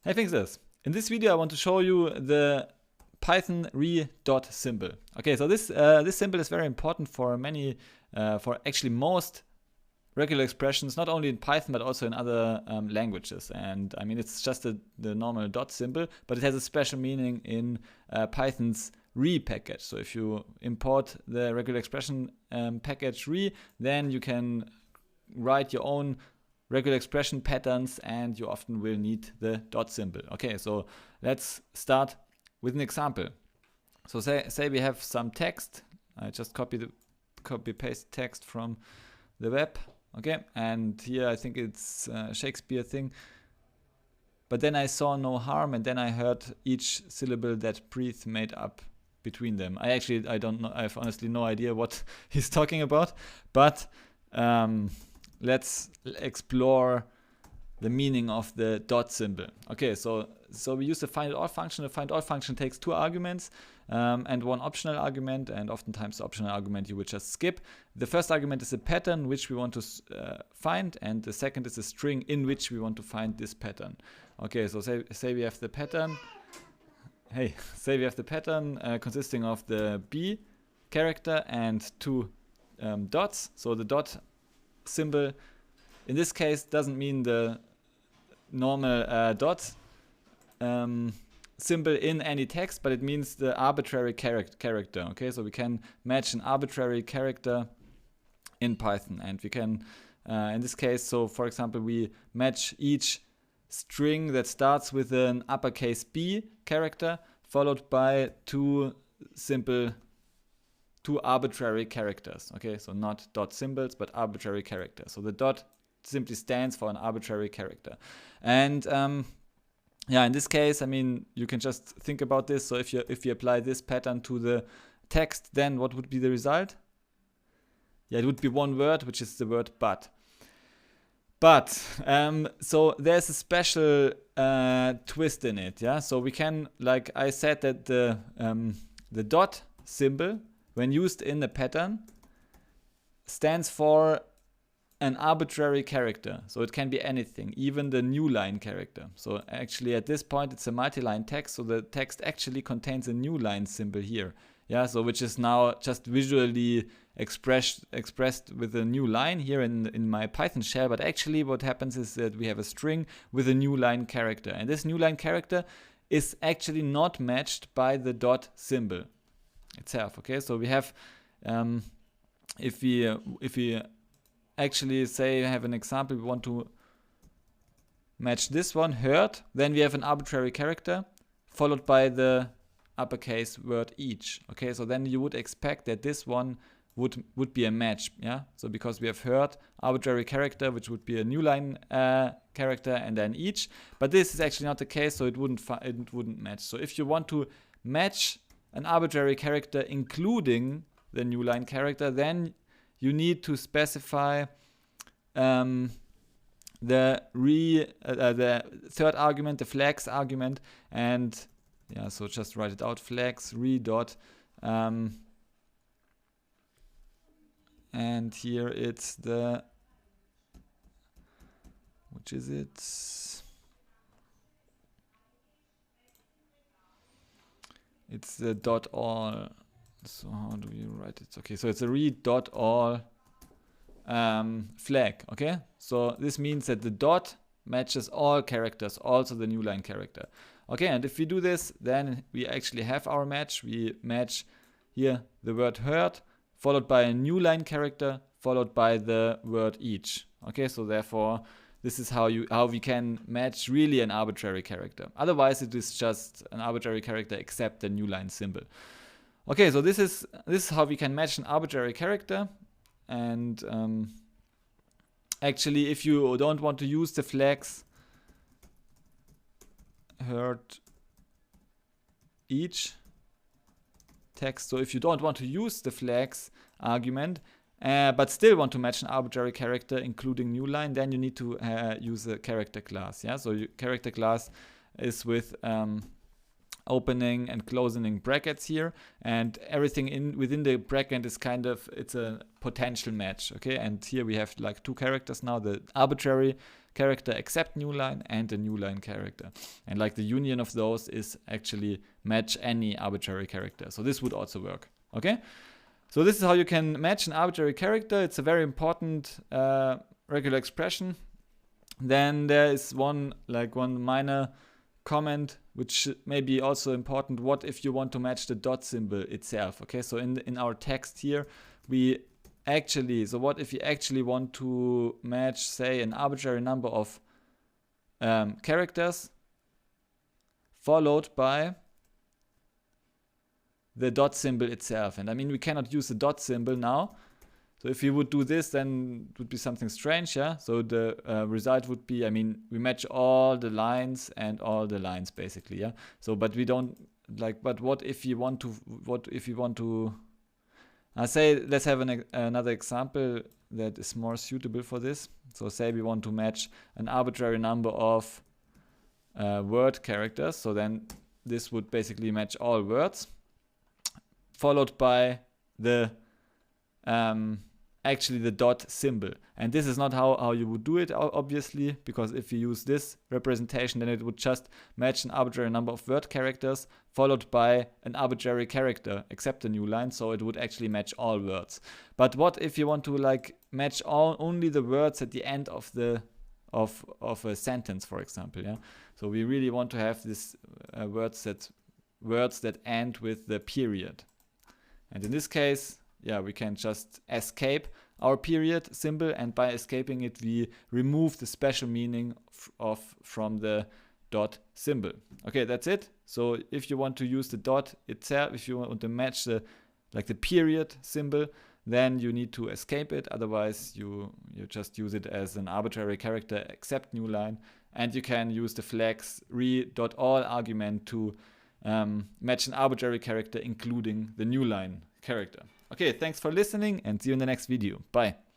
Hey, thanks this. In this video I want to show you the Python re.dot symbol. Okay, so this symbol is very important for for actually most regular expressions, not only in Python but also in other languages. And I mean, it's just the normal dot symbol, but it has a special meaning in Python's re package. So if you import the regular expression package re, then you can write your own regular expression patterns, and you often will need the dot symbol. Okay, so let's start with an example. So say we have some text. I just copy paste text from the web. Okay, and here I think it's a Shakespeare thing. But then I saw no harm, and then I heard each syllable that breathe made up between them. I don't know. I have honestly no idea what he's talking about. But let's explore the meaning of the dot symbol. Okay, so we use the find_all function. The find_all function takes two arguments and one optional argument, and oftentimes the optional argument you would just skip. The first argument is a pattern which we want to find, and the second is a string in which we want to find this pattern. Okay, so say we have the pattern. Hey, say we have the pattern consisting of the B character and two dots. So the dot symbol in this case doesn't mean the normal dot symbol in any text, but it means the arbitrary character. Okay, so we can match an arbitrary character in Python, and we can in this case, so for example, we match each string that starts with an uppercase B character followed by two arbitrary characters. Okay, so not dot symbols but arbitrary characters. So the dot simply stands for an arbitrary character. And yeah, in this case, I mean, you can just think about this. So if you apply this pattern to the text, then what would be the result? Yeah, it would be one word, which is the word but. But so there's a special twist in it. Yeah, so we can, like I said, that the dot symbol, when used in the pattern, stands for an arbitrary character. So it can be anything, even the newline character. So actually at this point it's a multi-line text, so the text actually contains a newline symbol here. Yeah, so which is now just visually expressed with a new line here in my Python shell. But actually what happens is that we have a string with a newline character, and this newline character is actually not matched by the dot symbol itself. Okay, so we have if we actually say have an example, we want to match this one, heard, then we have an arbitrary character followed by the uppercase word each. Okay, so then you would expect that this one would be a match. Yeah, so because we have heard, arbitrary character, which would be a newline character, and then each. But this is actually not the case, so it wouldn't match. So if you want to match an arbitrary character including the newline character, then you need to specify the third argument, the flags argument, and yeah, so just write it out: flags re.dot, and here it's the, which is it? It's the dot all. So how do you write it? Okay, so it's a re.all flag. Okay, so this means that the dot matches all characters, also the newline character. Okay, and if we do this, then we actually have our match. We match here the word heard followed by a newline character followed by the word each. Okay, so therefore this is how we can match really an arbitrary character. Otherwise it is just an arbitrary character except the newline symbol. Okay, so this is how we can match an arbitrary character. And actually, if you don't want to use the flags heard each text, so if you don't want to use the flags argument but still want to match an arbitrary character including newline, then you need to use a character class. Yeah, so your character class is with opening and closing brackets here, and everything within the bracket is kind of, it's a potential match, okay? And here we have like two characters now, the arbitrary character except newline and the newline character. And like the union of those is actually match any arbitrary character. So this would also work, okay? So this is how you can match an arbitrary character. It's a very important regular expression. Then there is one minor comment which may be also important. What if you want to match the dot symbol itself? Okay, so in our text here, so what if you actually want to match, say, an arbitrary number of characters followed by the dot symbol itself? And I mean, we cannot use the dot symbol now. So if you would do this, then it would be something strange, yeah? So the result would be, I mean, we match all the lines and all the lines basically, yeah? So, but we don't, but what if you want to, say, let's have another example that is more suitable for this. So say we want to match an arbitrary number of word characters. So then this would basically match all words, followed by the actually the dot symbol. And this is not how you would do it, obviously, because if you use this representation, then it would just match an arbitrary number of word characters followed by an arbitrary character except the new line, so it would actually match all words. But what if you want to like match only the words at the end of the of a sentence, for example, yeah? So we really want to have this words that end with the period. And in this case, yeah, we can just escape our period symbol, and by escaping it, we remove the special meaning from the dot symbol. Okay, that's it. So if you want to use the dot itself, if you want to match the period symbol, then you need to escape it. Otherwise, you just use it as an arbitrary character except newline, and you can use the flags re.all argument to match an arbitrary character including the newline character. Okay, thanks for listening and see you in the next video. Bye.